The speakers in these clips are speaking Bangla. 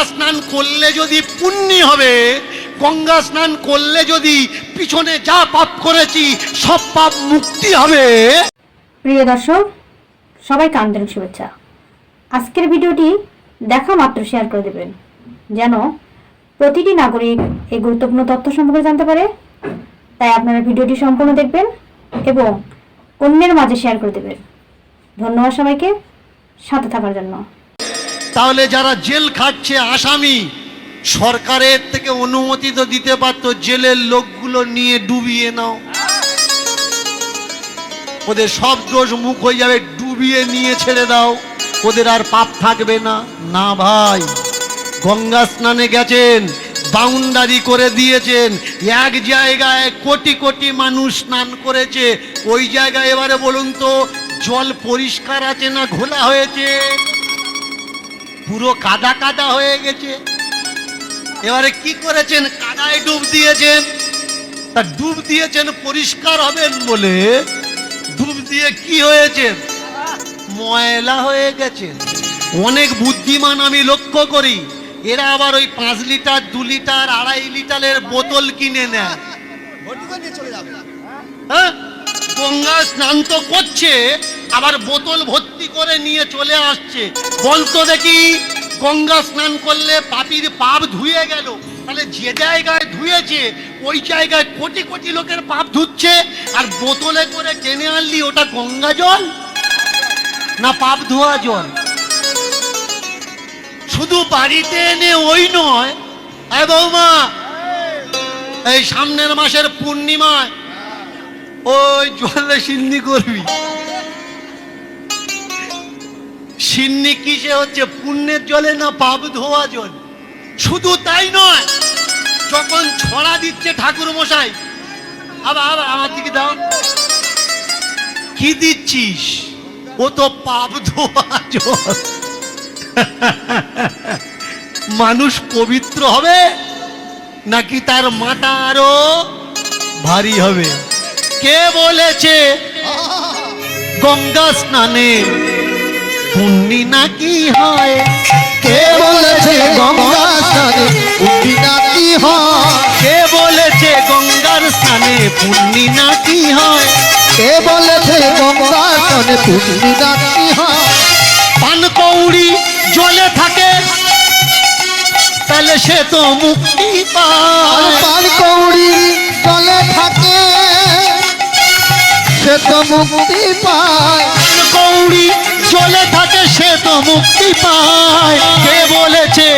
স্নান করলে যদি পুণ্য হবে, গঙ্গা স্নান করলে যদি পিছনে যা পাপ করেছি সব পাপ মুক্তি হবে। প্রিয় দর্শক, সবাইকে আন্তরিক শুভেচ্ছা। আজকের ভিডিওটি দেখা মাত্র শেয়ার করে দেবেন, যেন প্রতিটি নাগরিক এই গুরুত্বপূর্ণ তথ্য সম্পর্কে জানতে পারে। তাই আপনারা ভিডিওটি সম্পূর্ণ দেখবেন এবং অন্যের মাঝে শেয়ার করে দেবেন। ধন্যবাদ সবাইকে সাথে থাকার জন্য। তাহলে যারা জেল খাটছে আসামি, সরকারের থেকে অনুমতি তো দিতে পারতো, জেলের লোকগুলো নিয়ে ডুবিয়ে নাও, ওদের সব দোষ মুখ হয়ে যাবে, ডুবিয়ে নিয়ে ছেড়ে দাও, ওদের আর পাপ থাকবে না। না ভাই, গঙ্গা স্নানে গেছেন, বাউন্ডারি করে দিয়েছেন, এক জায়গায় কোটি কোটি মানুষ স্নান করেছে, ওই জায়গায় এবারে বলুন তো জল পরিষ্কার আছে না ঘোলা হয়েছে? পুরো কাদা কাদা হয়ে গেছে। এবারে কি করেছেন? কাদায় ডুব দিয়েছেন। তা ডুব দিয়েছেন পরিষ্কার হবেন বলে, ডুব দিয়ে কি হয়েছে? ময়লা হয়ে গেছে। অনেক বুদ্ধিমান আমি লক্ষ্য করি, এরা আবার ওই 5 লিটার 2 লিটার 2.5 লিটারের বোতল কিনে নেয়। হ্যাঁ, গঙ্গা স্নান তো করছে, আবার বোতল ভর্তি করে নিয়ে চলে আসছে। বলতো দেখি, গঙ্গা স্নান করলে পাপীর পাপ ধুয়ে গেল, তাহলে যে জায়গায় ধুয়েছে ওই জায়গায় কোটি কোটি লোকের পাপ ধুচ্ছে, আর বোতলে করে টেনে আনলি ওটা গঙ্গা জল না পাপ ধোয়া জল? শুধু বাড়িতে এনে ওই নয়, বৌমা এই সামনের মাসের পূর্ণিমায় ওই জলে সিন্নি করবি। সিন্নি কিসে হচ্ছে? পুণ্যের জলে না পাপ ধোয়া জল? শুধু তাই নয়, যখন ছড়া দিচ্ছে ঠাকুর মশাই, আবার আমার দিকে দাও, কি দিচ্ছিস? ও তো পাপ ধোয়া জল। মানুষ পবিত্র হবে নাকি তার মাথা আরো ভারী হবে? কে বলেছে গঙ্গা স্নানে পুণ্য নাকি হয়? কে বলেছে গঙ্গা স্নানে পুণ্য নাকি হয়? কে বলেছে গঙ্গার স্নানে পুণ্য নাকি হয়? কে বলেছে গঙ্গা স্নানে পুণ্য নাকি হয়? পানকৌড়ি জলে থাকে, তাহলে সে তো মুক্তি পায়। পানকৌড়ি জলে থাকে, সে তো মুক্তি পায়। পানকৌড়ি জলে থাকে, সে তো মুক্তি পায়। কে বলেছে,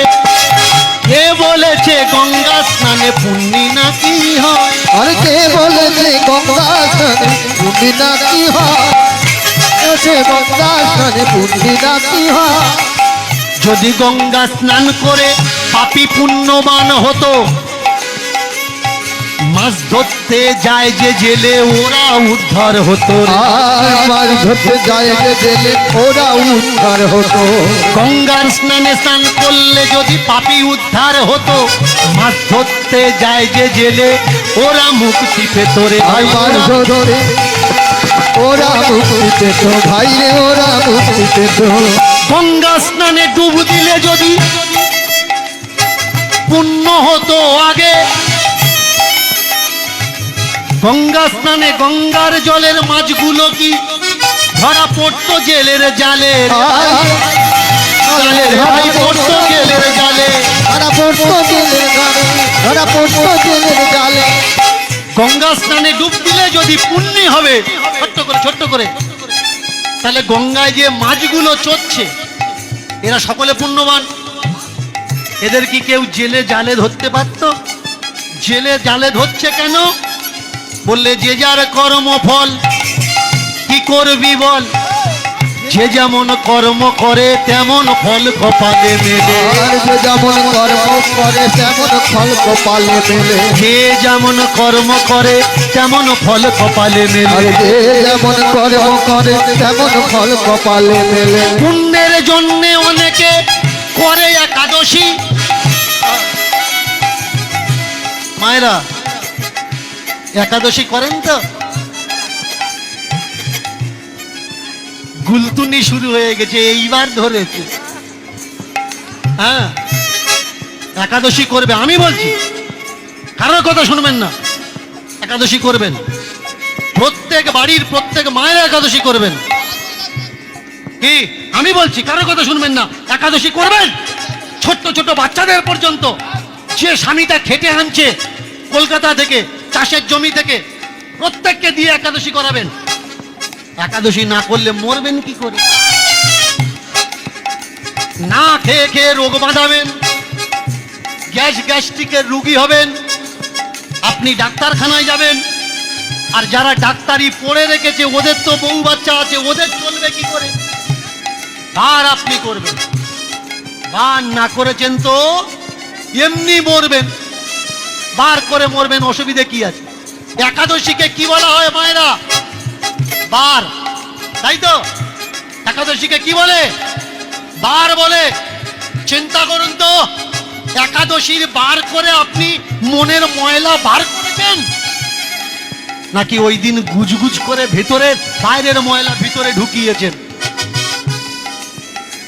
কে বলেছে গঙ্গা স্নানে পুণ্য নাকি হয়? আর কে বলেছে গঙ্গা স্নানে পুণ্য নাকি হয়? গঙ্গা স্নানে পুণ্য নাকি হয়? যদি গঙ্গা স্নান করে পাপী পুণ্যবান হতো, মাছ ধরতে যায় যে জেলে ওরা উদ্ধার হতো। মাছ ধরতে যায় যে জেলে ওরা উদ্ধার হতো। গঙ্গার স্নানে স্নান করলে যদি পাপী উদ্ধার হতো, মাছ ধরতে যায় যে জেলে ওরা মুক্তি পেত রে। মাছ ধরে ওরা মুক্তি পেত ভাই রে, ওরা মুক্তি পেত। গঙ্গা স্নানে ডুব দিলে যদি পুণ্য হতো আগে, গঙ্গা স্নানে গঙ্গার জলের মাছগুলো কি ধরা পড়তো জেলের জালে? পড়তো জেলের জালে, ধরা পড়তো জেলের জালে, ধরা পড়তো জেলের জালে। গঙ্গা স্নানে ডুব দিলে যদি পুণ্য হবে, ছোট্ট করে ছোট্ট করে, তাহলে গঙ্গায় যে মাছগুলো চড়ছে এরা সকলে পুণ্যবান। এদের কি কেউ জেলে জালে ধরতে পারত? জেলে জালে ধরছে কেন? বললে যে যার কর্মফল, কি করবি বল? যে যেমন কর্ম করে তেমন ফল কপালে মেলে। যে যেমন কর্ম করে তেমন ফল কপালে মেলে। যে যেমন কর্ম করে তেমন ফল কপালে মেলে। যে যেমন কর্ম করে তেমন ফল কপালে মেলে। পুণ্যের জন্য অনেকে করে একাদশী। মায়েরা একাদশী করেন তো? গুলতুনি শুরু হয়ে গেছে, এইবার ধরেছে। হ্যাঁ, একাদশী করবে, আমি বলছি, কারোর কথা শুনবেন না। একাদশী করবেন, প্রত্যেক বাড়ির প্রত্যেক মায়ের একাদশী করবেন। কি আমি বলছি, কারোর কথা শুনবেন না, একাদশী করবেন। ছোট্ট ছোট বাচ্চাদের পর্যন্ত, যে স্বামীটা খেটে আনছে কলকাতা থেকে, চাষের জমি থেকে, প্রত্যেককে দিয়ে একাদশী করাবেন। একাদশী না করলে মরবেন কি করে? না খেয়ে খেয়ে রোগ বাঁধাবেন, গ্যাস্ট্রিকের রোগী হবেন, আপনি ডাক্তারখানায় যাবেন। আর যারা ডাক্তারি পড়ে রেখেছে ওদের তো বউ বাচ্চা আছে, ওদের চলবে কি করে? বার আপনি করবেন, বার না করেছেন তো এমনি মরবেন, বার করে মরবেন, অসুবিধে কি আছে? একাদশীকে কি বলা হয় মায়েরা? বার, তাই তো? একাদশীকে কি বলে? বার বলে। চিন্তা করুন তো, একাদশীর বার করে আপনি মনের ময়লা বার করেছেন, নাকি ওই দিন গুজগুজ করে ভেতরে বাইরের ময়লা ভিতরে ঢুকিয়েছেন?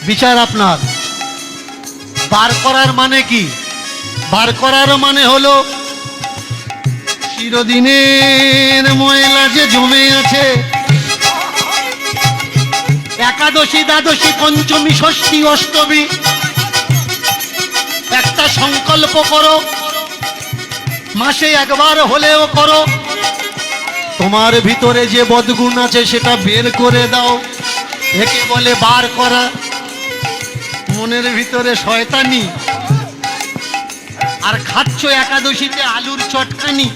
বিচার আপনার। বার করার মানে কি? বার করার মানে হলো চিরদিনের ময়লা যে জমে আছে, একাদশী দ্বাদশী পঞ্চমী ষষ্ঠী অষ্টমী একটা সংকল্প করো, মাসে একবার হলেও করো, তোমার ভিতরে যে বদগুণ আছে সেটা বের করে দাও। একে বলে বার করা। মনের ভিতরে শয়তানি, আর খাচ্ছ একাদশীতে আলুর চটকানি,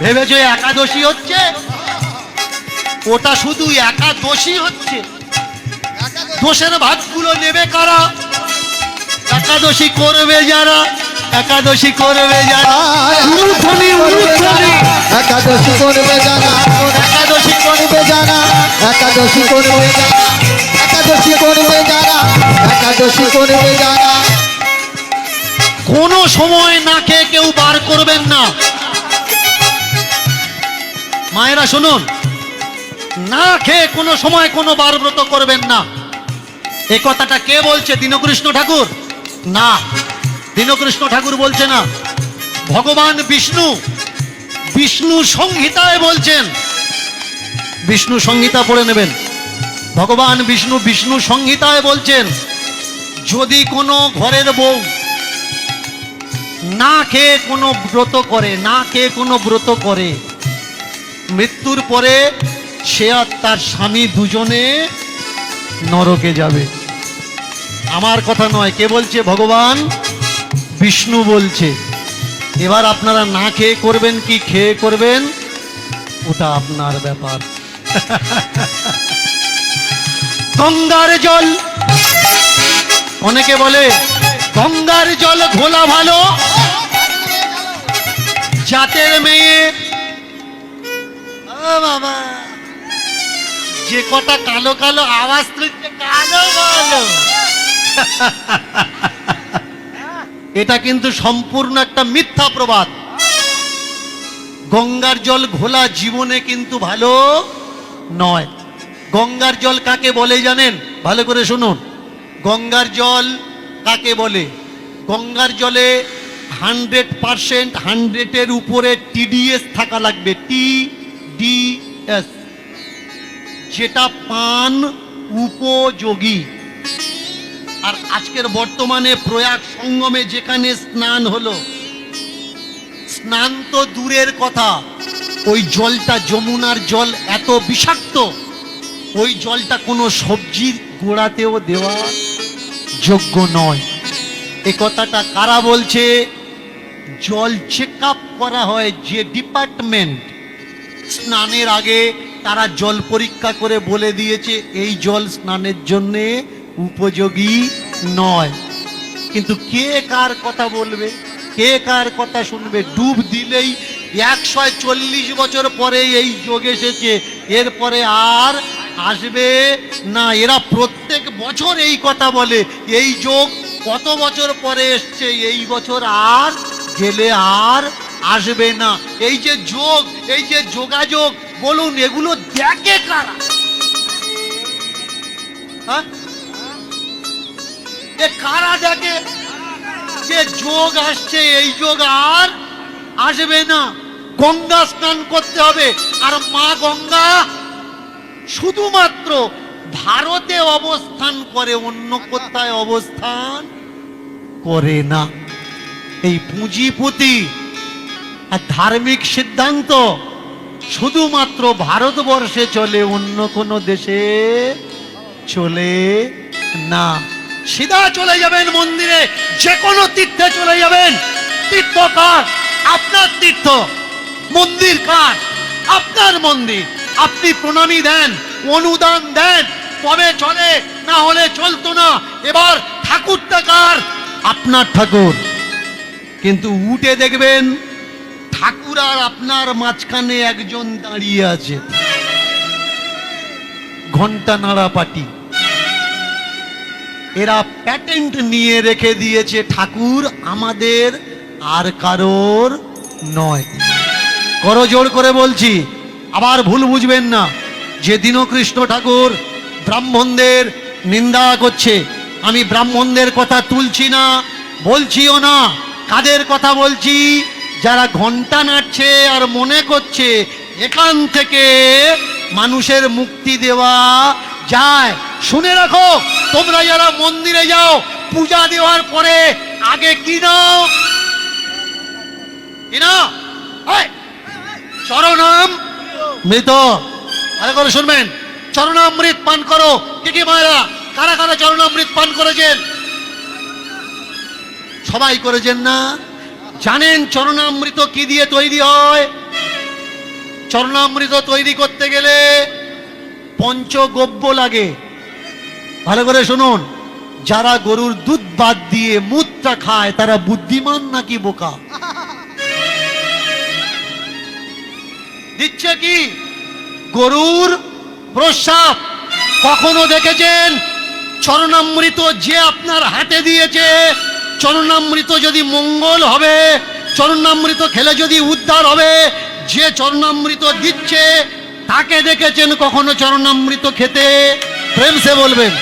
ভেবেছো একাদশী হচ্ছে? ওটা শুধু একাদশী হচ্ছে। দোষের ভাগগুলো নেবে কারা? একাদশী করবে যারা, একাদশী করবে যারা, একাদশী করবে যারা, একাদশী করবে যারা, একাদশী করবে যারা, একাদশী করবে যারা, একাদশী করবে যারা। কোনো সময় না খেয়ে কেউ বার করবেন না। মায়েরা শুনুন, না খেয়ে কোনো সময় কোনো বার ব্রত করবেন না। এ কথাটা কে বলছে? দীনকৃষ্ণ ঠাকুর? না, দীনকৃষ্ণ ঠাকুর বলছে না, ভগবান বিষ্ণু বিষ্ণু সংহিতায় বলছেন। বিষ্ণু সংহিতা পড়ে নেবেন। ভগবান বিষ্ণু বিষ্ণু সংহিতায় বলছেন, যদি কোনো ঘরের বউ না খেয়ে কোনো ব্রত করে, না খেয়ে কোনো ব্রত করে, মৃত্যুর পরে সে আর তার স্বামী দুজনে নরকে যাবে। আমার কথা নয়, কে বলছে? ভগবান বিষ্ণু বলছে। এবার আপনারা না খেয়ে করবেন কি খেয়ে করবেন ওটা আপনার ব্যাপার। গঙ্গার জল, অনেকে বলে গঙ্গার জল ঘোলা ভালো, জাতের মেয়ে। ও বাবা, যে কটা কালো কালো আওয়াজ তুলছে, কালো কালো, এটা কিন্তু সম্পূর্ণ একটা মিথ্যা প্রবাদ। গঙ্গার জল ঘোলা জীবনে কিন্তু ভালো নয়। গঙ্গার জল কাকে বলে জানেন? ভালো করে শুনুন, গঙ্গার জল কাকে বলে? গঙ্গার জলে 100% 100-এর উপরে TDS থাকা লাগবে, TDS, যেটা পান উপযোগী। আর আজকের বর্তমানে প্রয়াগ সঙ্গমে যেখানে স্নান হলো, স্নান তো দূরের কথা, ওই জলটা, যমুনার জল এত বিষাক্ত, ওই জলটা কোনো সবজির গোড়াতেও দেওয়া যোগ্য নয়। এ কথাটা কারা বলছে? জল চেক আপ করা হয় যে ডিপার্টমেন্ট, স্নানের আগে তারা জল পরীক্ষা করে বলে দিয়েছে এই জল স্নানের জন্যে উপযোগী নয়। কিন্তু কে কার কথা বলবে, কে কার কথা শুনবে? ডুব দিলেই 140 বছর পরে এই যোগ এসেছে, এরপরে আর আসবে না। এরা প্রত্যেক বছর এই কথা বলে, এই যোগ কত বছর পরে এসছে, এই বছর আর গেলে আর আসবে না। এই যে যোগ, এই যে যোগাযোগ বলুন, এগুলো দেখে কারা? কারা দেখে? যে যোগ আসছে এই যোগ আর আসবে না। গঙ্গা স্নান করতে হবে। আর মা গঙ্গা শুধুমাত্র ভারতে অবস্থান করে, অন্য কোথায় অবস্থান করে না। এই পুঁজিপুতি আর ধার্মিক সিদ্ধান্ত শুধুমাত্র ভারতবর্ষে চলে, অন্য কোনো দেশে চলে না। সিধা চলে যাবেন মন্দিরে, যে কোনো তীর্থে চলে যাবেন। তীর্থ কার? আপনার তীর্থ। মন্দির কার? আপনার মন্দির। আপনি প্রণামী দেন, অনুদান দেন, তবে চলে, না হলে চলতো না। এবার ঠাকুরটা কার? আপনার ঠাকুর। কিন্তু উঠে দেখবেন ঠাকুর আর আপনার মাঝখানে একজন দাঁড়িয়ে আছে, ঘন্টা নাড়া পাটি। এরা প্যাটেন্ট নিয়ে রেখে দিয়েছে ঠাকুর আমাদের, আর কারোর নয়। করজোড় করে বলছি, আবার ভুল বুঝবেন না যে দীনকৃষ্ণ ঠাকুর ব্রাহ্মণদের নিন্দা করছে। আমি ব্রাহ্মণদের কথা তুলছি না, বলছিও না। কাদের কথা বলছি? যারা ঘন্টা নাড়ছে আর মনে করছে এখান থেকে মানুষের মুক্তি দেওয়া যায়। শুনে রাখো, তোমরা যারা মন্দিরে যাও পূজা দেওয়ার পরে আগে কি নাও? কি নাও? চরণাম মৃত। আরে করে শুনবেন, চরণামৃত পান করো। কি কি মায়েরা, কারা কারা চরণামৃত পান করেছেন? সবাই করেছেন না? জানেন চরণামৃত কি দিয়ে তৈরি হয়? চরণামৃত তৈরি করতে গেলে পঞ্চগব্য লাগে। ভালো করে শুনুন, যারা গরুর দুধ বাদ দিয়ে মুতটা খায় তারা বুদ্ধিমান নাকি বোকা? দিচ্ছে কি? গরুর প্রস্রাব। কখনো দেখেছেন চরণামৃত যে আপনার হাতে দিয়েছে, চরণামৃত যদি মঙ্গল হবে, চরণামৃত খেলে যদি উদ্ধার হবে, যে চরণামৃত দিচ্ছে তাকে দেখেছেন কখনো চরণামৃত খেতে? প্রেম সে বলবেন।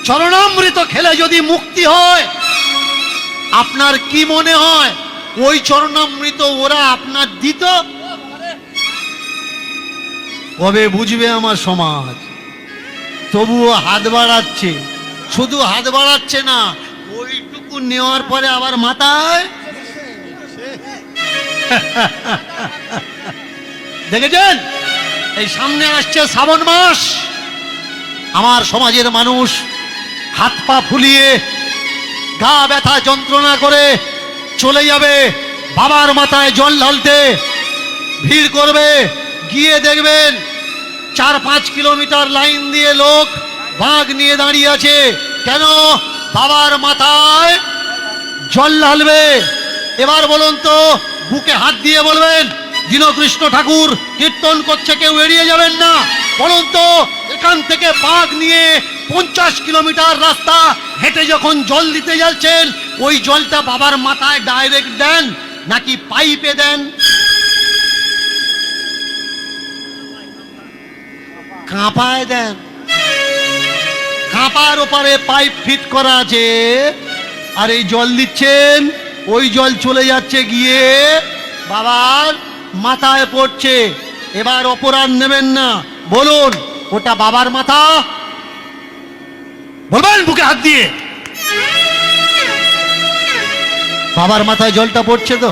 চরণামৃত খেলে যদি মুক্তি হয়, আপনার কি মনে হয় ওই চরণামৃত ওরা আপনার দিত? কবে বুঝবে আমার সমাজ? তবুও হাত বাড়াচ্ছে। শুধু হাত বাড়াচ্ছে না, ওইটুকু নেওয়ার পরে আবার মাথায় দেখেছেন? এই সামনে আসছে শ্রাবণ মাস। আমার সমাজের মানুষ হাত পা ফুলিয়ে গা ব্যথা যন্ত্রণা করে চলে যাবে বাবার মাথায় জল ঢালতে, ভিড় করবে। গিয়ে দেখবেন 4-5 কিলোমিটার লাইন দিয়ে লোক ভাগ নিয়ে দাঁড়িয়ে আছে। কেন? বাবার মাথায় জল ঢালবে। এবার বলুন তো, বুকে হাত দিয়ে বলবেন দীনকৃষ্ণ ঠাকুর কীর্তন করছে, কেউ এড়িয়ে যাবেন না। বলুন তো, এখান থেকে ভাগ নিয়ে 50 কিলোমিটার রাস্তা হেঁটে যখন জল দিতে যাচ্ছেন, ওই জলটা বাবার মাথায় ডাইরেক্ট দেন নাকি পাইপে দেন? কাঁপায় দেন। কাঁপার ওপারে পাইপ ফিট করা আছে, আর এই জল দিচ্ছেন, ওই জল চলে যাচ্ছে গিয়ে বাবার মাথায় পড়ছে। এবার অপরাধ নেবেন না, বলুন ওটা বাবার মাথা? বলবেন বুকে হাত দিয়ে বাবার মাথায় জলটা পড়ছে তো?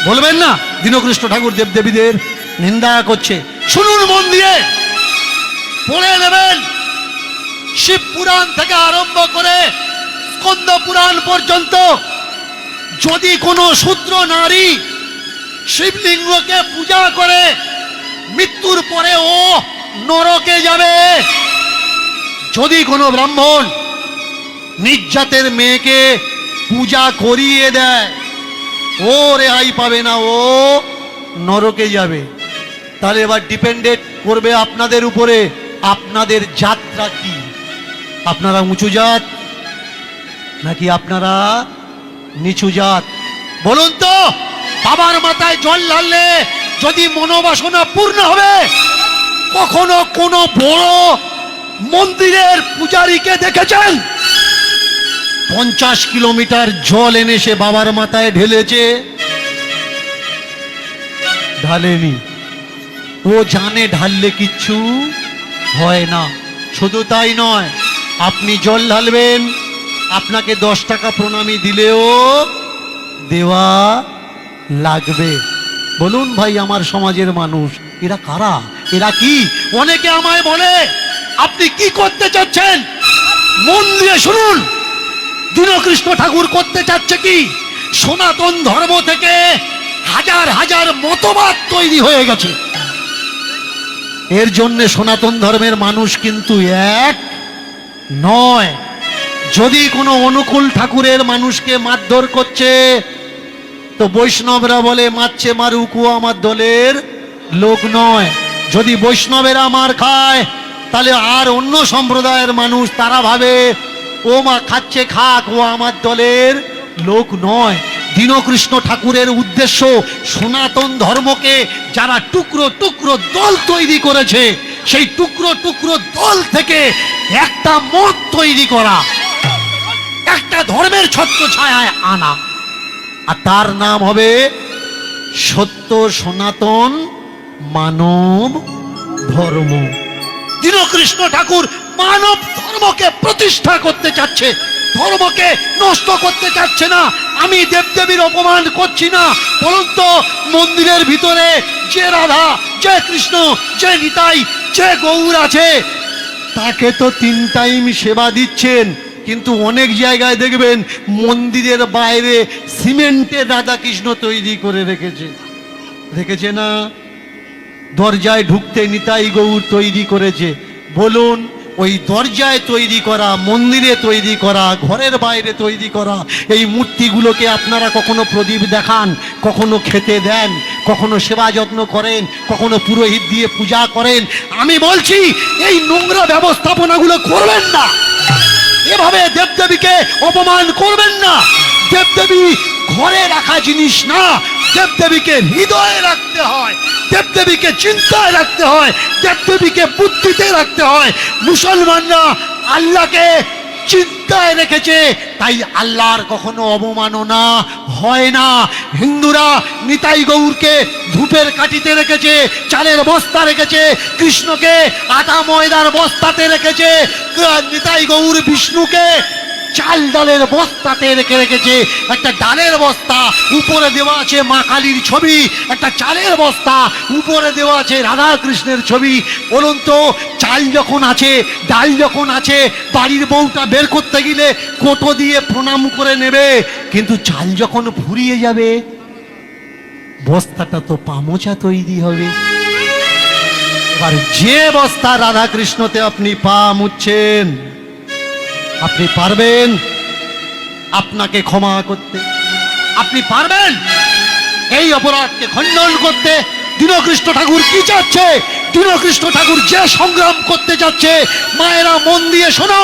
বলবেন না দীনকৃষ্ণ ঠাকুর দেবদেবীদের নিন্দা করছে? শুনুন মন দিয়ে, পড়ে নেবেন শিব পুরাণ থেকে আরম্ভ করে স্কন্দ পুরাণ পর্যন্ত। যদি কোনো শূদ্র নারী শিবলিঙ্গকে পূজা করে মৃত্যুর পরে ও নরকে যাবে। যদি কোনো ব্রাহ্মণ নির্জাতের মেয়েকে পূজা করিয়ে দেয়, ও রেহাই পাবে না, ও নরকে যাবে। তাহলে এবার ডিপেন্ডেন্ট করবে আপনাদের উপরে, আপনাদের জাতটা কি? আপনারা উঁচু জাত নাকি আপনারা নিচু জাত? বলুন তো, বাবার মাথায় জল ঢাললে যদি মনোবাসনা পূর্ণ হবে, কখনো কোনো বড় মন্দিরের পূজারীকে দেখেছেন 50 কিলোমিটার জল এনে সে বাবার মাথায় ঢেলেছে? ঢালেনি। ও জানে ঢাললে কিচ্ছু হয় না। শুধু তাই নয়, আপনি জল ঢালবেন, আপনাকে 10 টাকা প্রণামী দিলেও দেওয়া লাগবে। বলুন ভাই, আমার সমাজের মানুষ এরা কারা? এরা কি? অনেকে আমায় বলে আপনি কি করতে চাচ্ছেন? মন দিয়ে শুনুন, দীনকৃষ্ণ ঠাকুর করতে চাচ্ছে কি? সনাতন ধর্ম থেকে হাজার হাজার মতবাদ তৈরি হয়ে গেছে। এর জন্য সনাতন ধর্মের মানুষ কিন্তু এক নয়। যদি কোনো অনুকূল ঠাকুরের মানুষকে মারধর করছে, তো বৈষ্ণবরা বলে মারছে মারুক, ও আমার দলের লোক নয়। যদি বৈষ্ণবেরা মার খায়, তাহলে আর অন্য সম্প্রদায়ের মানুষ তারা ভাবে ও মা খাচ্ছে খাক, ও আমার দলের লোক নয়। দীনকৃষ্ণ ঠাকুরের উদ্দেশ্য সনাতন ধর্মকে যারা টুকরো টুকরো দল তৈরি করেছে, সেই টুকরো টুকরো দল থেকে একটা মত তৈরি করা, একটা ধর্মের ছত্র ছায়ায় আনা, আর তার নাম হবে সত্য সনাতন মানব ধর্ম। দীনকৃষ্ণ ঠাকুর মানব ধর্মকে প্রতিষ্ঠা করতে চাচ্ছে, ধর্মকে নষ্ট করতে চাচ্ছে না। আমি দেবদেবীর অপমান করছি না, বলুন তো মন্দিরের ভিতরে যে রাধা, যে কৃষ্ণ, যে নিতাই, যে গৌর আছে, তাকে তো 3 টাইম সেবা দিচ্ছেন, কিন্তু অনেক জায়গায় দেখবেন মন্দিরের বাইরে সিমেন্টের রাধা কৃষ্ণ তৈরি করে রেখেছে না? দরজায় ঢুকতে নিতাই গৌর তৈরি করেছে। বলুন, ওই দরজায় তৈরি করা, মন্দিরে তৈরি করা, ঘরের বাইরে তৈরি করা এই মূর্তিগুলোকে আপনারা কখনো প্রদীপ দেখান, কখনো খেতে দেন, কখনো সেবা যত্ন করেন, কখনো পুরোহিত দিয়ে পূজা করেন? আমি বলছি এই নোংরা ব্যবস্থাপনাগুলো করবেন না, এভাবে দেবদেবীকে অপমান করবেন না। দেবদেবী ঘরে রাখা জিনিস না, দেবদেবীকে হৃদয়ে রাখতে হয়, দেবদেবীকে চিন্তায় রাখতে হয়, দেবদেবীকে বুদ্ধিতে রাখতে হয়। মুসলমানরা আল্লাহকে চিন্তায় রেখেছে, তাই আল্লাহর কখনো অবমাননা হয় না। হিন্দুরা নিতাই গৌরকে ধূপের কাঠিতে রেখেছে, চালের বস্তা রেখেছে, কৃষ্ণকে আটা ময়দার বস্তাতে রেখেছে, নিতাই গৌর বিষ্ণুকে চাল ডালের বস্তাতে রেখেছে। একটা ডালের বস্তা, উপরে দেওয়া আছে মা কালীর ছবি, একটা চালের বস্তা, উপরে দেওয়া আছে রাধা কৃষ্ণের ছবি। বলুন তো, চাল যখন আছে, ডাল যখন আছে, বাড়ির বউটা বের করতে গেলে কোটো দিয়ে প্রণাম করে নেবে, কিন্তু চাল যখন ফুরিয়ে যাবে, বস্তাটা তো পামোচা তৈরি হবে। এবার যে বস্তা রাধা কৃষ্ণতে আপনি পা মুছছেন, আপনি পারবেন আপনাকে ক্ষমা করতে? আপনি পারবেন এই অপরাধকে খণ্ডন করতে? দীনকৃষ্ণ ঠাকুর কি চাচ্ছে? দীনকৃষ্ণ ঠাকুর যে সংগ্রাম করতে যাচ্ছে, মায়েরা মন দিয়ে শোনো,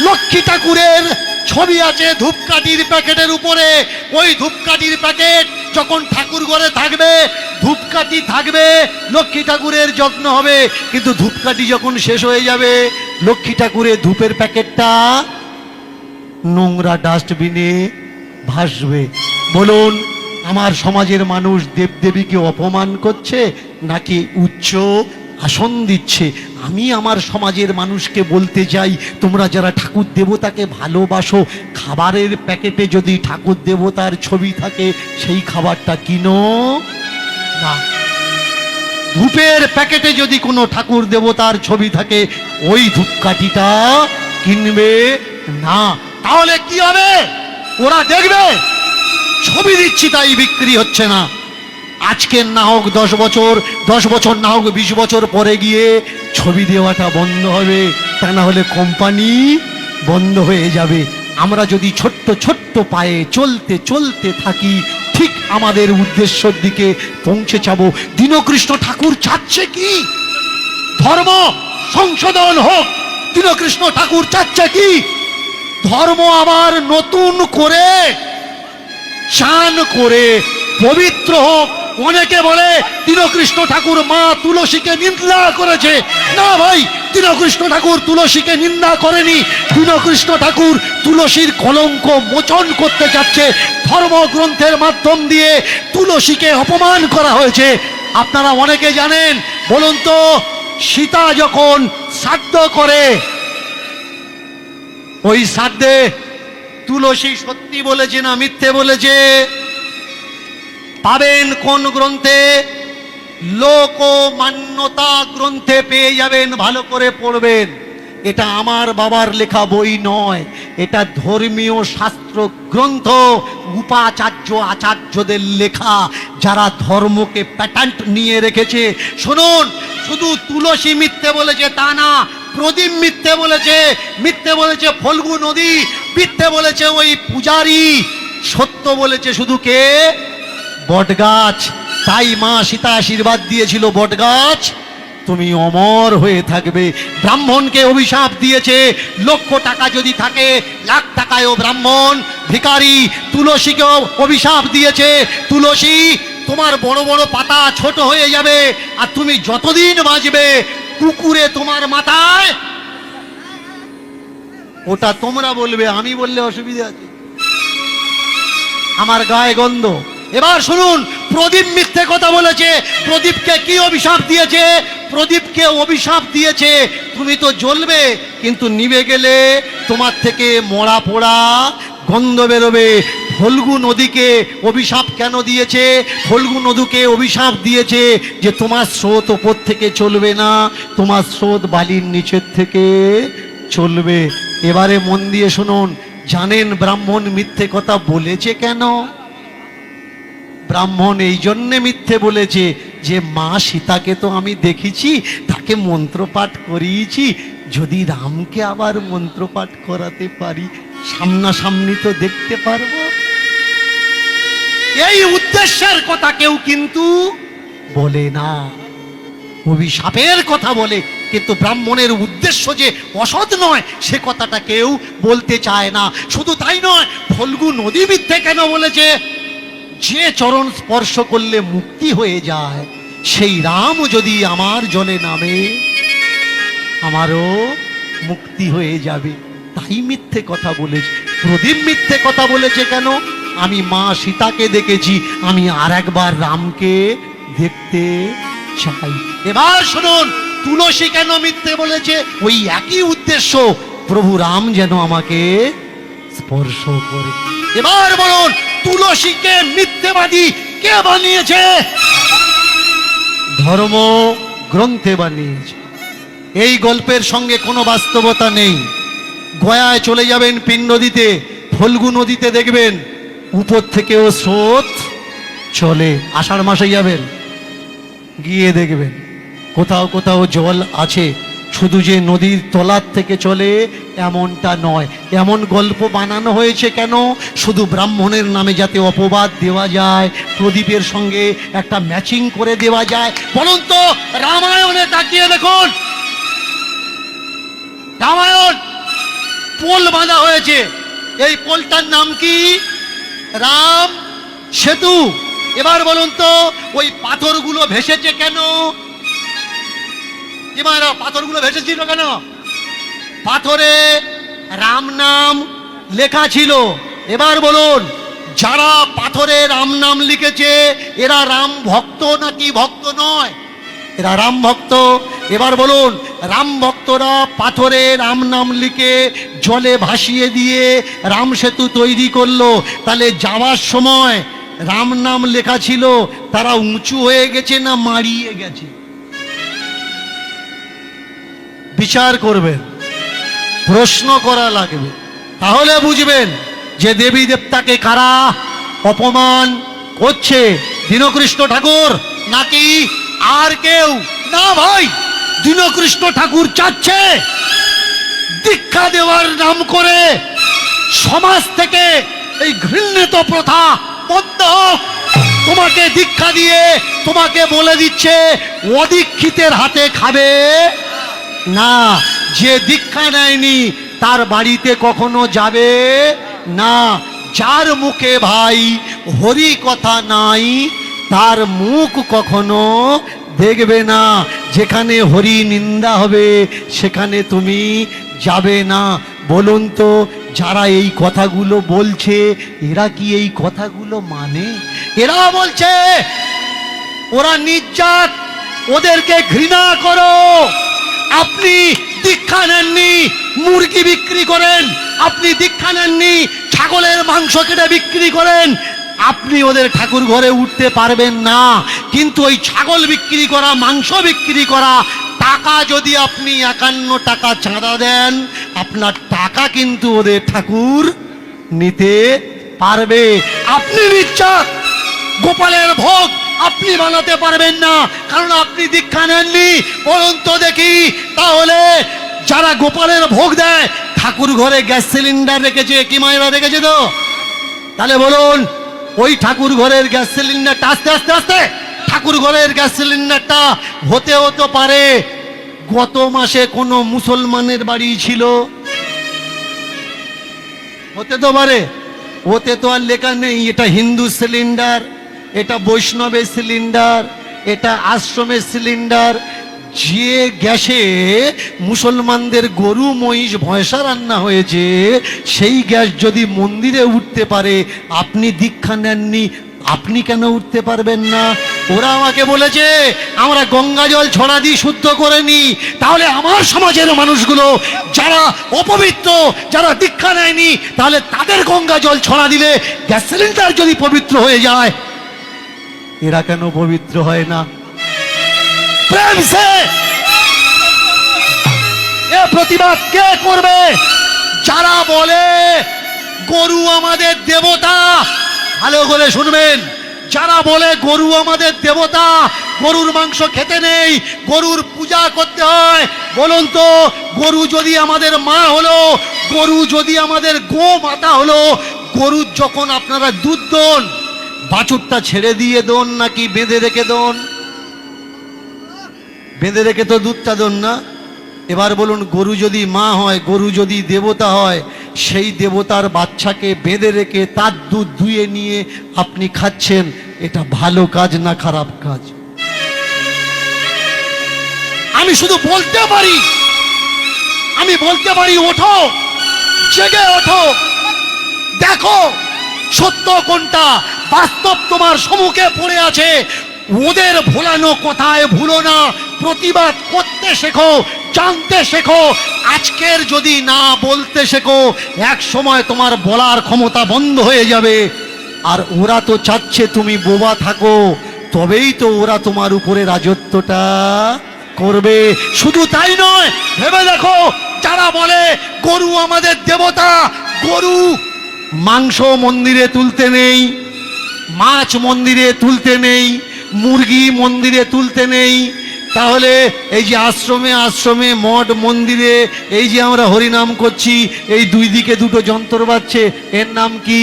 লক্ষ্মী ঠাকুরের ছবি আছে ধূপকাঠির প্যাকেটের উপরে। ওই ধূপকাঠির প্যাকেট যখন ঠাকুর ঘরে থাকবে, ধূপকাঠি থাকবে, লক্ষ্মী ঠাকুরের যত্ন হবে, কিন্তু ধূপকাঠি যখন শেষ হয়ে যাবে, লক্ষ্মী ঠাকুরের ধূপের প্যাকেটটা নোংরা ডাস্টবিনে ভাসবে। বলুন, আমার সমাজের মানুষ দেবদেবীকে অপমান করছে নাকি উচ্চ আসন দিচ্ছে? আমি আমার সমাজের মানুষকে বলতে চাই, তোমরা যারা ঠাকুর দেবতাকে ভালোবাসো, খাবারের প্যাকেটে যদি ঠাকুর দেবতার ছবি থাকে, সেই খাবারটা কিনো না। ধূপের প্যাকেটে যদি কোনো ঠাকুর দেবতার ছবি থাকে, ওই ধূপকাঠিটা কিনবে না। তাহলে কি হবে? ওরা দেখবে ছবি দিচ্ছি তাই বিক্রি হচ্ছে না। আজকের না হোক 10 বছর, 10 বছর না হোক 20 বছর পরে গিয়ে ছবি দেওয়াটা বন্ধ হবে, তা না হলে কোম্পানি বন্ধ হয়ে যাবে। আমরা যদি ছোট্ট ছোট্ট পায়ে চলতে চলতে থাকি, ঠিক আমাদের উদ্দেশ্যের দিকে পৌঁছে যাব। দীনকৃষ্ণ ঠাকুর চাচ্ছে কি? ধর্ম সংশোধন হোক। দীনকৃষ্ণ ঠাকুর চাচ্ছে কি? ধর্ম আবার নতুন করে, চান করে পবিত্র হোক, অনেকে বলে দীনকৃষ্ণ ঠাকুর মা তুলসীকে নিন্দা করেছে। না ভাই, দীনকৃষ্ণ ঠাকুর তুলসীকে নিন্দা করেনি। দীনকৃষ্ণ ঠাকুর তুলসীর কলঙ্ক মোচন করতে চাচ্ছে। ধর্মগ্রন্থের মাধ্যম দিয়ে তুলসীকে অপমান করা হয়েছে। আপনারা অনেকে জানেন, বলুন তো, সীতা যখন শ্রাদ্ধ করে, ওই শ্রাদ্ধে তুলসী সত্যি বলেছে না মিথ্যে বলেছে? পাবেন কোন গ্রন্থে? লোকমান্যতা গ্রন্থে পেয়ে যাবেন, ভালো করে পড়বেন। এটা আমার বাবার লেখা বই নয়, এটা ধর্মীয় শাস্ত্র গ্রন্থ, উপাচার্য আচার্যদের লেখা, যারা ধর্মকে প্যাটার্ন নিয়ে রেখেছে। শুনুন, শুধু তুলসী মিথ্যে বলেছে তা না, প্রদীপ মিথ্যে বলেছে, মিথ্যে বলেছে ফল্গু নদী, মিথ্যে বলেছে ওই পূজারী, সত্য বলেছে শুধু কে? বটগাছ। তাই মা সীতা আশীর্বাদ দিয়েছিল, বটগাছ তুমি অমর হয়ে থাকবে। ব্রাহ্মণকে অভিশাপ দিয়েছে, লক্ষ টাকা যদি থাকে লাখ টাকায়ও ব্রাহ্মণ ভিখারি। তুলসীকেও অভিশাপ দিয়েছে, তুলসী তোমার বড় বড় পাতা ছোট হয়ে যাবে, আর তুমি যতদিন বাঁচবে কুকুরে তোমার মাথায়। ওটা তোমরা বলবে, আমি বললে অসুবিধা আছে? আমার গায়ে গন্ধ। এবার শুনুন, প্রদীপ মিথ্যে কথা বলেছে। প্রদীপকে কি অভিশাপ দিয়েছে? প্রদীপকে অভিশাপ দিয়েছে তুমি তো জ্বলবে, কিন্তু নিভে গেলে তোমার থেকে মরা পোড়া গন্ধ বেরোবে। ফল্গু নদীকে অভিশাপ কেন দিয়েছে? ফল্গু নদীকে অভিশাপ দিয়েছে যে তোমার স্রোত ওপর থেকে চলবে না, তোমার স্রোত বালির নিচের থেকে চলবে। এবারে মন দিয়ে শুনুন, জানেন ব্রাহ্মণ মিথ্যে কথা বলেছে কেন? ব্রাহ্মণ এই জন্যে মিথ্যে বলেছে যে মা সীতাকে তো আমি দেখেছি, তাকে মন্ত্রপাঠ করিয়েছি, যদি রামকে আবার মন্ত্রপাঠ করাতে পারি, সামনাসামনি তো দেখতে পারবো। এই উদ্দেশ্যের কথা কেউ কিন্তু বলে না, অভিশাপের কথা বলে, কিন্তু ব্রাহ্মণের উদ্দেশ্য যে অসৎ নয় সে কথাটা কেউ বলতে চায় না। শুধু তাই নয়, ফল্গু নদী মিথ্যে কেন বলেছে? যে চরণ স্পর্শ করলে মুক্তি হয়ে যায়, সেই রাম যদি আমার জলে নামে আমারও মুক্তি হয়ে যাবে, তাই মিথ্যে কথা বলেছে। প্রদীপ মিথ্যে কথা বলেছে কেন? আমি মা সীতাকে দেখেছি, আমি আর একবার রামকে দেখতে চাই। এবার শুনুন, তুলসী কেন মিথ্যে বলেছে? ওই একই উদ্দেশ্য, প্রভু রাম যেন আমাকে স্পর্শ করে। এবার বলুন, তুলসীকে মিথ্যেবাদী কে বানিয়েছে? ধর্ম গ্রন্থে বানিয়েছে। এই গল্পের সঙ্গে কোনো বাস্তবতা নেই। গয়ায় চলে যাবেন পিণ্ড দিতে, ফল্গু নদীতে দেখবেন উপর থেকেও স্রোত চলে। আষাঢ় মাসে যাবেন, গিয়ে দেখবেন কোথাও কোথাও জল আছে, শুধু যে নদীর তলার থেকে চলে এমনটা নয়। এমন গল্প বানানো হয়েছে কেন? শুধু ব্রাহ্মণের নামে যাতে অপবাদ দেওয়া যায়, প্রদীপের সঙ্গে একটা ম্যাচিং করে দেওয়া যায়। বলুন তো, রামায়ণে তাকিয়ে দেখুন, রামায়ণ পোল বাঁধা হয়েছে, এই পোলটার নাম কি? রাম সেতু। এবার বলুন তো, ওই পাথরগুলো ভেসেছে কেন? পাথরগুলো ভেসেছিল কেন? পাথরে রাম নাম লেখা ছিল। এবার বলুন, যারা পাথরে রাম নাম লিখেছে এরা রাম ভক্ত নাকি ভক্ত নয়? এরা রাম ভক্ত। এবার বলুন, রাম ভক্তরা পাথরে রাম নাম লিখে জলে ভাসিয়ে দিয়ে রাম সেতু তৈরি করলো, তাহলে যাওয়ার সময় রাম নাম লেখা ছিল, তারা উঁচু হয়ে গেছে না মাড়িয়ে গেছে? বিচার করবেন, প্রশ্ন করা লাগবে, তাহলে বুঝবেন যে দেবী দেবতাকে কারা অপমান করছে, দীনকৃষ্ণ ঠাকুর নাকি আর কেউ? না ভাই, দীনকৃষ্ণ ঠাকুর চাচ্ছে দীক্ষা দেওয়ার নাম করে সমাজ থেকে এই ঘৃণিত প্রথা বন্ধ হোক। তোমাকে দীক্ষা দিয়ে তোমাকে বলে দিচ্ছে অদীক্ষিতের হাতে খাবে না। যে দীক্ষা নেয়নি তার বাড়িতে কখনো যাবে না। যার মুখে ভাই হরি কথা নাই তার মুখ কখনো দেখবে না। যেখানে হরি নিন্দা হবে সেখানে তুমি যাবে না। বলুন তো, যারা এই কথাগুলো বলছে এরা কি এই কথাগুলো মানে? এরা বলছে ওরা নির্জাত, ওদেরকে ঘৃণা করো। আপনি দীক্ষা নেননি, মুরগি বিক্রি করেন। আপনি দীক্ষা নেননি, ছাগলের মাংস কেটে বিক্রি করেন। আপনি ওদের ঠাকুর ঘরে উঠতে পারবেন না। কিন্তু ওই ছাগল বিক্রি করা, মাংস বিক্রি করা, টাকা যদি আপনি 51 টাকা চাঁদা দেন, আপনার টাকা কিন্তু ওদের ঠাকুর নিতে পারবে। আপনি নির্জাত, গোপালের ভোগ আপনি বানাতে পারবেন না, কারণ আপনি দীক্ষা নেননি। বলুন তো দেখি, তাহলে যারা গোপালের ভোগ দেয় ঠাকুর ঘরে গ্যাস সিলিন্ডার রেখেছে কি মায়েরা রেখেছে তো? তাহলে বলুন, ওই ঠাকুর ঘরের গ্যাস সিলিন্ডারটা আস্তে আস্তে আস্তে ঠাকুর ঘরের গ্যাস সিলিন্ডারটা হতে পারে গত মাসে কোনো মুসলমানের বাড়ি ছিল, হতে তো পারে। ওতে তো আর লেখা নেই এটা হিন্দু সিলিন্ডার, এটা বৈষ্ণবের সিলিন্ডার, এটা আশ্রমের সিলিন্ডার। যে গ্যাসে মুসলমানদের গরু মহিষ ভয়সা রান্না হয়েছে, সেই গ্যাস যদি মন্দিরে উঠতে পারে, আপনি দীক্ষা নেননি, আপনি কেন উঠতে পারবেন না? ওরা আমাকে বলেছে আমরা গঙ্গা জল ছড়া দিয়ে শুদ্ধ করে নি। তাহলে আমার সমাজের মানুষগুলো যারা অপবিত্র, যারা দীক্ষা নেয়নি, তাহলে তাদের গঙ্গা জল ছড়া দিলে গ্যাস সিলিন্ডার যদি পবিত্র হয়ে যায়, এরা কেন পবিত্র হয় না? প্রেম সে এ প্রতিবাদ কে করবে? যারা বলে গরু আমাদের দেবতা, ভালো করে শুনবেন, যারা বলে গরু আমাদের দেবতা, গরুর মাংস খেতে নেই, গরুর পূজা করতে হয়। বলুন তো, গরু যদি আমাদের মা হলো, গরু যদি আমাদের গো মাতা হলো, গরুর যখন আপনারা দুধ দোন, বাছুরটা ছেড়ে দিয়ে দোন নাকি বেঁধে রেখে দোন? বেঁধে রেখে তো দুধটা দোন না। এবার বলুন, গরু যদি মা হয়, গরু যদি দেবতা হয়, সেই দেবতার বাচ্চাকে বেঁধে রেখে তার দুধ ধুয়ে নিয়ে আপনি খাচ্ছেন, এটা ভালো কাজ না খারাপ কাজ? আমি শুধু বলতে পারি, আমি বলতে পারি, ওঠো, জেগে ওঠো, দেখো সত্য কোনটা, বাস্তব তোমার সম্মুখে পড়ে আছে। ওদের ভোলানো কথায় ভুলো না, প্রতিবাদ করতে শেখো, জানতে শেখো। আজকের যদি না বলতে শেখো, এক সময় তোমার বলার ক্ষমতা বন্ধ হয়ে যাবে। আর ওরা তো চাচ্ছে তুমি বোবা থাকো, তবেই তো ওরা তোমার উপরে রাজত্বটা করবে। শুধু তাই নয়, ভেবে দেখো, যারা বলে গরু আমাদের দেবতা, গরু মাংস মন্দিরে তুলতে নেই, মাছ মন্দিরে তুলতে নেই, মুরগি মন্দিরে তুলতে নেই, তাহলে এই যে আশ্রমে আশ্রমে মঠ মন্দিরে এই যে আমরা হরিনাম করছি, এই দুই দিকে দুটো যন্ত্র বাজছে, এর নাম কি?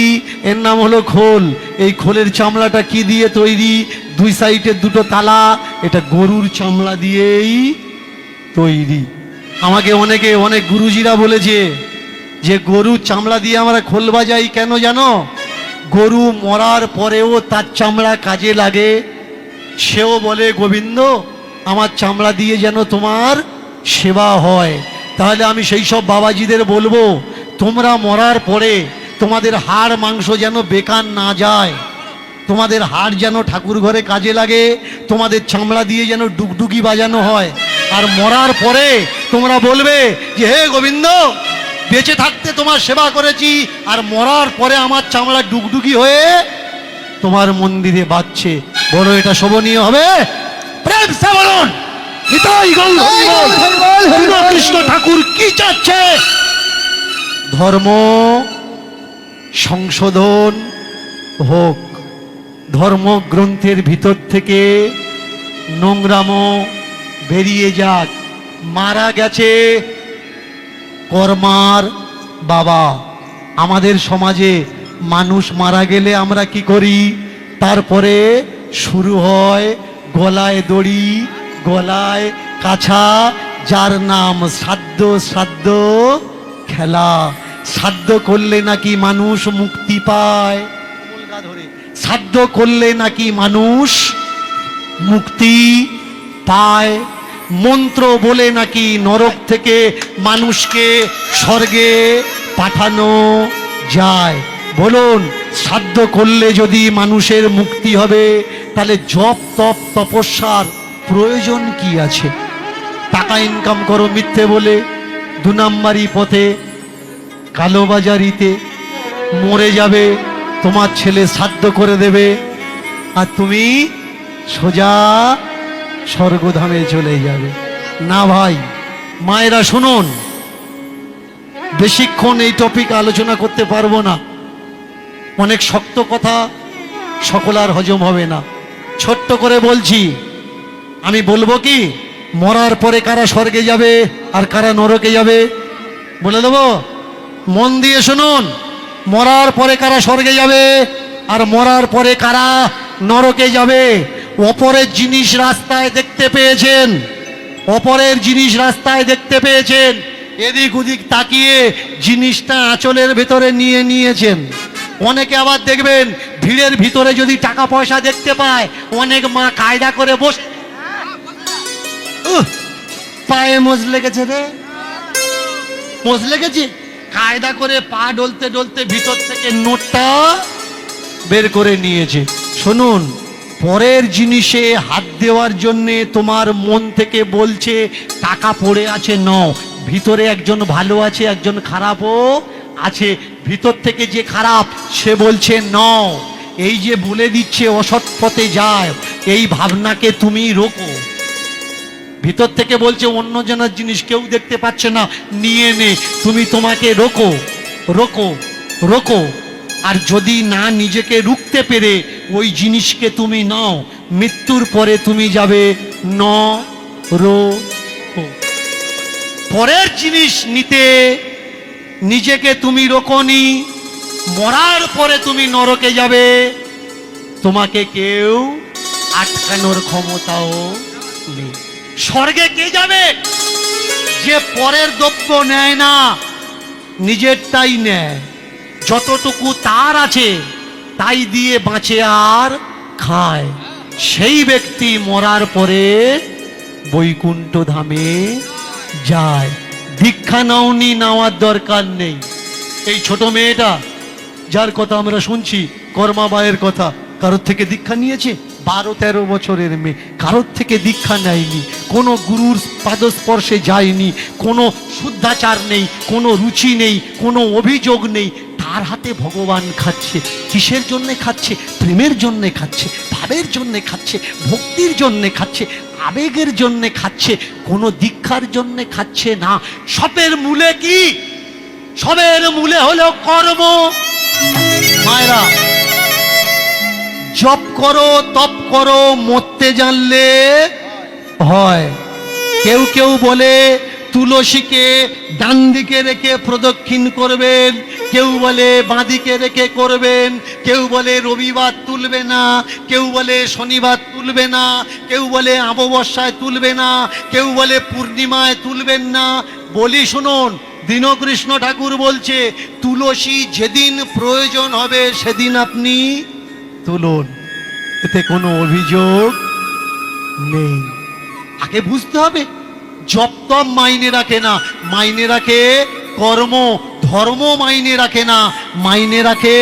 এর নাম হলো খোল। এই খোলের চামড়াটা কি দিয়ে তৈরি? দুই সাইডে দুটো তালা, এটা গরুর চামড়া দিয়েই তৈরি। আমাকে অনেক গুরুজিরা বলেছে যে গরুর চামড়া দিয়ে আমরা খোল বাজাই কেন জানো? গরু মরার পরেও তার চামড়া কাজে লাগে। সেও বলে গোবিন্দ আমার চামড়া দিয়ে যেন তোমার সেবা হয়। তাহলে আমি সেই সব বাবাজিদের বলবো, তোমরা মরার পরে তোমাদের হাড় মাংস যেন বেকার না যায়, তোমাদের হাড় যেন ঠাকুর ঘরে কাজে লাগে, তোমাদের চামড়া দিয়ে যেন ডুগডুগি বাজানো হয়। আর মরার পরে তোমরা বলবে যে হে গোবিন্দ, বেঁচে থাকতে তোমার সেবা করেছি, আর মরার পরে আমার চামড়া ডুগডুগি হয়ে তোমার মন্দিরে বাজছে। বলো এটা শোভনীয় হবে? প্রেম সে বলুন, নিতাই গৌর হরিবল। কৃষ্ণ ঠাকুর কি চাচ্ছে? ধর্ম সংশোধন হোক, ধর্মগ্রন্থের ভিতর থেকে নোংরামো বেরিয়ে যাক। মারা গেছে কর্মার বাবা। আমাদের সমাজে মানুষ মারা গেলে আমরা কি করি? তারপরে শুরু হয় গলায় দড়ি, গলায় কাছা, যার নাম শ্রাদ্ধ। শ্রাদ্ধ খেলা, শ্রাদ্ধ করলে নাকি মানুষ মুক্তি পায়। শ্রাদ্ধ করলে নাকি মানুষ মুক্তি পায়, মন্ত্র বলে নাকি নরক থেকে মানুষকে স্বর্গে পাঠানো যায়। বলুন, শ্রাদ্ধ করলে যদি মানুষের মুক্তি হবে, তাহলে জপ তপ তপস্যার প্রয়োজন কি আছে? টাকা ইনকাম করো মিথ্যে বলে, 2 নাম্বারি পথে, কালোবাজারিতে, মরে যাবে, তোমার ছেলে শ্রাদ্ধ করে দেবে, আর তুমি সোজা স্বর্গধামে চলে যাবে। না ভাই, মায়েরা শুনুন, বেশিক্ষণ এই টপিক আলোচনা করতে পারবো না, অনেক শক্ত কথা, সকলার হজম হবে না। ছোট্ট করে বলছি, আমি বলবো কি, মরার পরে কারা স্বর্গে যাবে আর কারা নরকে যাবে বলে দেবো? মন দিয়ে শুনুন, মরার পরে কারা স্বর্গে যাবে আর মরার পরে কারা নরকে যাবে। অপরের জিনিস রাস্তায় দেখতে পেয়েছেন, অপরের জিনিস রাস্তায় দেখতে পেয়েছেন, এদিক ওদিক তাকিয়ে জিনিসটা আঁচলের ভেতরে নিয়ে নিয়েছেন। অনেকে আবার দেখবেন ভিড়ের ভিতরে যদি টাকা পয়সা দেখতে পায়, অনেক মা কায়দা করে বসে, পায়ে মোজ লেগেছে রে, মোজ লেগেছে, কায়দা করে পা ডলতে ডলতে ভিতর থেকে নোটটা বের করে নিয়েছে। শুনুন, পরের জিনিসে হাত দেওয়ার জন্যে তোমার মন থেকে বলছে টাকা পড়ে আছে, নাও। ভিতরে একজন ভালো আছে, একজন খারাপও আছে। ভিতর থেকে যে খারাপ সে বলছে নাও। এই যে বলে দিচ্ছে অসৎ পথে যায়, এই ভাবনাকে তুমি রোকো। ভিতর থেকে বলছে অন্য জনের জিনিস কেউ দেখতে পাচ্ছে না, নিয়ে নে, তুমি তোমাকে রোকো, রোকো, রোকো। আর যদি না নিজেকে রুখতে পেরে ওই জিনিসকে তুমি নাও, মৃত্যুর পরে তুমি যাবে পরের জিনিস নিতে নিজেকে তুমি রোকনি, মরার পরে তুমি নরকে যাবে, তোমাকে কেউ আটকানোর ক্ষমতাও নেই। স্বর্গে কে যাবে? যে পরের দ্রব্য নেয় না, নিজেরটাই নেয়, যতটুকু তার আছে তাই দিয়ে বাঁচে আর খায়, সেই ব্যক্তি মরার পরে বৈকুণ্ঠ ধামে যায়। দীক্ষা নাওনি, নেওয়ার দরকার নেই। এই ছোট মেয়েটা যার কথা আমরা শুনছি, কর্মাবায়ের কথা, কারোর থেকে দীক্ষা নিয়েছে? 12-13 বছরের মেয়ে, কারোর থেকে দীক্ষা নেয়নি, কোনো গুরুর পাদস্পর্শে যায়নি, কোনো শুদ্ধাচার নেই, কোনো রুচি নেই, কোনো অভিযোগ নেই, তার হাতে ভগবান খাচ্ছে। কিসের জন্যে খাচ্ছে? প্রেমের জন্যে খাচ্ছে, ভাবের জন্যে খাচ্ছে, ভক্তির জন্যে খাচ্ছে, আবেগের জন্যে খাচ্ছে, কোনো দীক্ষার জন্যে খাচ্ছে না। সবের মূলে কি? সবের মূলে হলো কর্ম। মায়েরা, জপ করো, তপ করো, মরতে জানলে হয়। কেউ কেউ বলে তুলসীকে ডান দিকে রেখে প্রদক্ষিণ করবেন, কেউ বলে বাঁ দিকে রেখে করবেন, কেউ বলে রবিবার তুলবে না, কেউ বলে শনিবার তুলবে না, কেউ বলে অমাবস্যায় তুলবে না, কেউ বলে পূর্ণিমায় তুলবেন না। বলি শুনুন, দীনকৃষ্ণ ঠাকুর বলছে তুলসী যেদিন প্রয়োজন হবে সেদিন আপনি তুলুন, এতে কোনো অভিযোগ নেই। আগে বুঝতে হবে, জপ তপ মাইনে রাখে না, মাইনে রাখে কর্ম। ধর্ম মাইনে রাখে না, মাইনে রাখে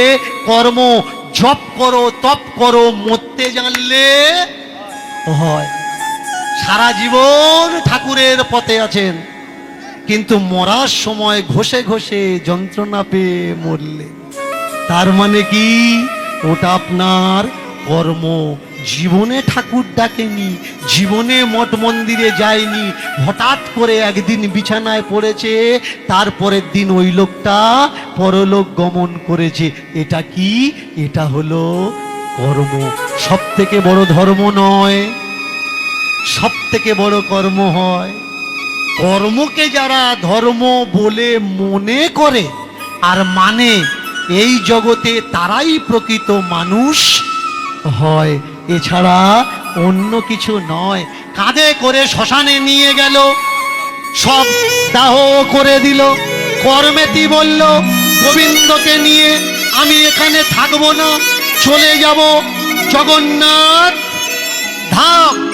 কর্ম। জপ করো, তপ করো, মরতে জানলে হয়। সারা জীবন ঠাকুরের পথে আছেন, কিন্তু মরার সময় ঘষে ঘষে যন্ত্রণা পেয়ে মরলে, তার মানে কি? ওটা আপনার কর্ম। জীবনে ঠাকুর ডাকেনি, জীবনে মঠ মন্দিরে যায়নি, হঠাৎ করে একদিন বিছানায় পড়েছে, তারপরের দিন ওই লোকটা পরলোক গমন করেছে। এটা কি? এটা হলো কর্ম। সব থেকে বড় ধর্ম নয়, সব থেকে বড় কর্ম হয়। কর্মকে যারা ধর্ম বলে মনে করে আর মানে, এই জগতে তারাই প্রকৃত মানুষ হয়, এছাড়া অন্য কিছু নয়। কাঁধে করে শ্মশানে নিয়ে গেল, সব দাহ করে দিল। কর্মেতি বলল গোবিন্দকে নিয়ে আমি এখানে থাকবো না, চলে যাব জগন্নাথ ধাম।